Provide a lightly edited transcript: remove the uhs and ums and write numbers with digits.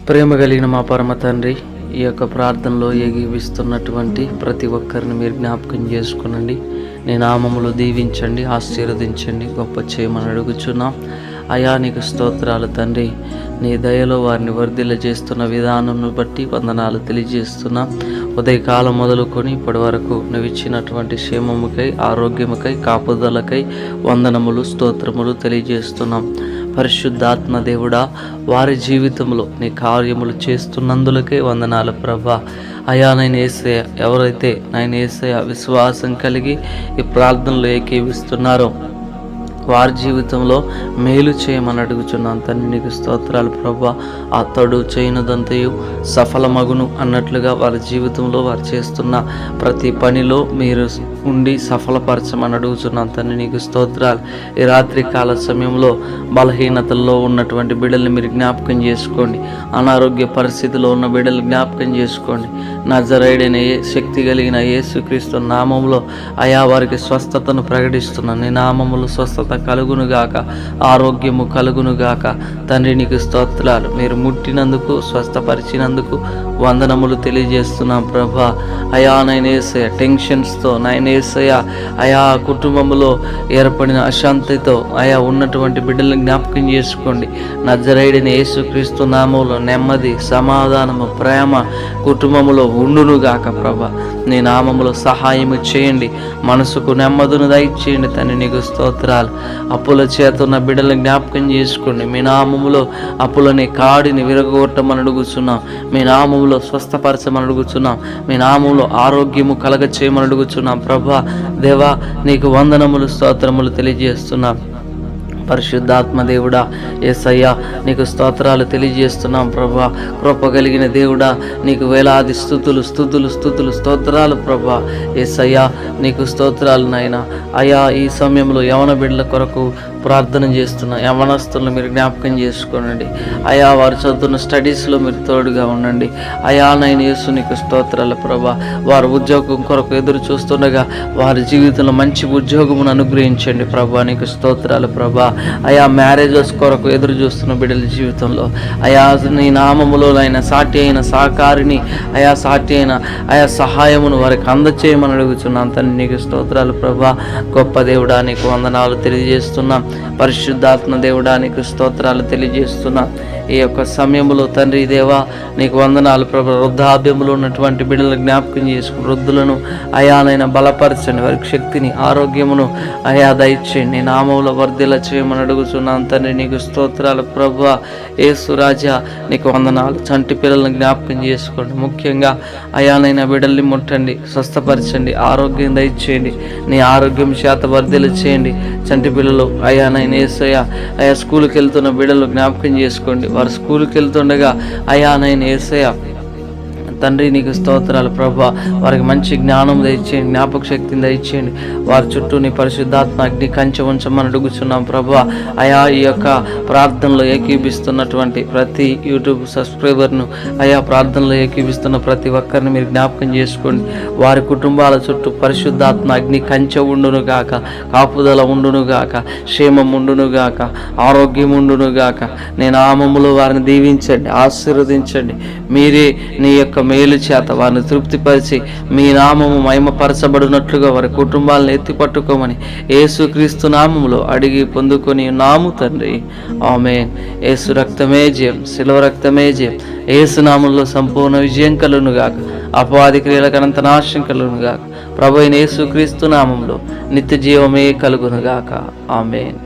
ప్రేమ కలిగిన మా పరమ తండ్రి, ఈ యొక్క ప్రార్థనలో ఏకీవిస్తున్నటువంటి ప్రతి ఒక్కరిని మీరు జ్ఞాపకం చేసుకునండి. నీ నామములు దీవించండి, ఆశీర్వదించండి, గొప్ప చేయమని అడుగుచున్నాం. అయా నీకు స్తోత్రాలు తండ్రి. నీ దయలో వారిని వర్ధిల్ల చేస్తున్న విధానంను బట్టి వందనాలు తెలియజేస్తున్నాం. ఉదయకాలం మొదలుకొని ఇప్పటి వరకు నువ్వు ఇచ్చినటువంటి క్షేమముకై, ఆరోగ్యముకై, కాపుదలకై వందనములు, స్తోత్రములు తెలియజేస్తున్నాం. పరిశుద్ధాత్మ దేవుడా, వారి జీవితంలో నీ కార్యములు చేస్తున్నందులకే వందనాలు ప్రభా. అయా నేను యేసయ్య, ఎవరైతే నేను యేసయ్య విశ్వాసం కలిగి ఈ ప్రార్థనలో ఏకీవిస్తున్నారో వారి జీవితంలో మేలు చేయమని అడుగుచున్నాను తండ్రి. నీకు స్తోత్రాలు ప్రభా. అతడు చేయనదంతయు సఫలమగును అన్నట్లుగా వారి జీవితంలో వారు చేస్తున్న ప్రతి పనిలో మీరు ఉండి సఫలపరచమని అడుగుతున్నాను తండ్రి. నీకు స్తోత్రాలు. ఈ రాత్రి కాల సమయంలో బలహీనతల్లో ఉన్నటువంటి బిడ్డల్ని మీరు జ్ఞాపకం చేసుకోండి. అనారోగ్య పరిస్థితిలో ఉన్న బిడ్డలు జ్ఞాపకం చేసుకోండి. నజరేయుడైన శక్తి కలిగిన యేసుక్రీస్తు నామములో అయా వారికి స్వస్థతను ప్రకటిస్తున్నాను. నీ నామములో స్వస్థత కలుగునుగాక, ఆరోగ్యము కలుగునుగాక తండ్రి. నీకు స్తోత్రాలు. మీరు ముట్టినందుకు, స్వస్థపరిచినందుకు వందనములు తెలియజేస్తున్నాం ప్రభా. అయా నైనా యేసయ్య టెన్షన్స్తో, నైనా యేసయ్య అయా కుటుంబంలో ఏర్పడిన అశాంతితో అయా ఉన్నటువంటి బిడ్డలను జ్ఞాపకం చేసుకోండి. నజరేయుడైన యేసుక్రీస్తు నామములో నెమ్మది, సమాధానము, ప్రేమ కుటుంబములో ఉండునుగాక ప్రభా. నీ నామములో సహాయము చేయండి. మనసుకు నెమ్మదిని దయచేయండి తండ్రి. నీకు స్తోత్రాలు. అప్పుల చేత ఉన్న బిడ్డలను జ్ఞాపకం చేసుకోండి. మీ నామములో అప్పులని కాడిని విరగొట్టమని అడుగుచున్నాం. మీ నామములో స్వస్థపరచమని అడుగుచున్నాం. మీ నామములో ఆరోగ్యము కలగ చేయమని అడుగుచున్నాం ప్రభా. దేవా నీకు వందనములు, స్తోత్రములు తెలియజేస్తున్నాం. పరిశుద్ధాత్మ దేవుడా, యేసయ్యా నీకు స్తోత్రాలు తెలియజేస్తున్నాం ప్రభా. కృప కలిగిన దేవుడా, నీకు వేలాది స్తుతులు స్తుతులు స్తుతులు స్తోత్రాలు ప్రభా. యేసయ్యా నీకు స్తోత్రాలు నాయనా. అయా ఈ సమయంలో యవన బిడ్డల కొరకు ప్రార్థన చేస్తున్న యవనస్తులను మీరు జ్ఞాపకం చేసుకోనండి. అయా వారు చదువుతున్న స్టడీస్లో మీరు తోడుగా ఉండండి. అయా నైనా యేసు నీకు స్తోత్రాలు ప్రభా. వారు ఉద్యోగం కొరకు ఎదురు చూస్తుండగా వారి జీవితంలో మంచి ఉద్యోగమును అనుగ్రహించండి ప్రభా. నీకు స్తోత్రాలు ప్రభా. అయా మ్యారేజెస్ కొరకు ఎదురు చూస్తున్న బిడ్డల జీవితంలో అయా నీ నామములో అయిన సాటి అయిన సహకారిని, అయా సాటి అయిన అయా సహాయమును వారికి అందచేయమని అడుగుతున్నాను తండ్రి. నీకు స్తోత్రాలు ప్రభా. గొప్ప దేవుడా నీకు వందనాలు తెలియజేస్తున్నాం. పరిశుద్ధాత్మ దేవుడా నీకు స్తోత్రాలు తెలియజేస్తున్నా. ఈ యొక్క సమయంలో తండ్రి దేవా నీకు వందనాలు ప్రభు. వృద్ధాప్యంలో ఉన్నటువంటి బిడ్డలను జ్ఞాపకం చేసుకుని వృద్ధులను అయానైనా బలపరచండి. వారికి శక్తిని, ఆరోగ్యమును అయా దయచేయండి. నీ నామంలో వర్ధిల్ల చేయమని అడుగుతున్నాను తండ్రి. నీకు స్తోత్రాలు ప్రభు. యేసు రాజా నీకు వందనాలు. చంటి పిల్లలను జ్ఞాపకం చేసుకోండి. ముఖ్యంగా అయానైనా బిడ్డల్ని ముట్టండి, స్వస్థపరచండి, ఆరోగ్యం దయచేయండి. నీ ఆరోగ్యం చేత వర్ధిల్ల చేయండి. చంటి పిల్లలు అయానైనా యేసయ్య అయా స్కూల్కి వెళ్తున్న బిడ్డలు జ్ఞాపకం చేసుకోండి. వారు స్కూల్కి వెళ్తుండగా అయా నైనా యేసయ్య తండ్రి నీకు స్తోత్రాలు ప్రభా. వారికి మంచి జ్ఞానం దయచేయండి, జ్ఞాపక శక్తిని దయచేయండి. వారి చుట్టూ నీ పరిశుద్ధాత్మ అగ్ని కంచె ఉంచమని అడుగుచున్నాం ప్రభా. అయా ఈ యొక్క ప్రార్థనలో ఏకీభిస్తున్నటువంటి ప్రతి యూట్యూబ్ సబ్స్క్రైబర్ను, అయా ప్రార్థనలో ఏకీభిస్తున్న ప్రతి ఒక్కరిని మీరు జ్ఞాపకం చేసుకోండి. వారి కుటుంబాల చుట్టూ పరిశుద్ధాత్మ అగ్ని కంచె ఉండునుగాక, కాపుదల ఉండునుగాక, క్షేమం ఉండునుగాక, ఆరోగ్యం ఉండునుగాక. నేను నామములో వారిని దీవించండి, ఆశీర్వదించండి. మీరే నీ యొక్క మేలు చేత వారిని తృప్తిపరిచి మీ నామము మహిమపరచబడినట్లుగా వారి కుటుంబాలను ఎత్తిపట్టుకోమని యేసుక్రీస్తు నామములో అడిగి పొందుకొని నాము తండ్రి. ఆమేన్. యేసు రక్తమే జయం, శిలువ రక్తమే జయం. యేసు నామంలో సంపూర్ణ విజయం కలుగునుగాక, అపవాది క్రియలకు అనంత నాశనం కలుగునుగాక. ప్రభు అయిన యేసుక్రీస్తు నామంలో నిత్య జీవమే కలుగునుగాక. ఆమేన్.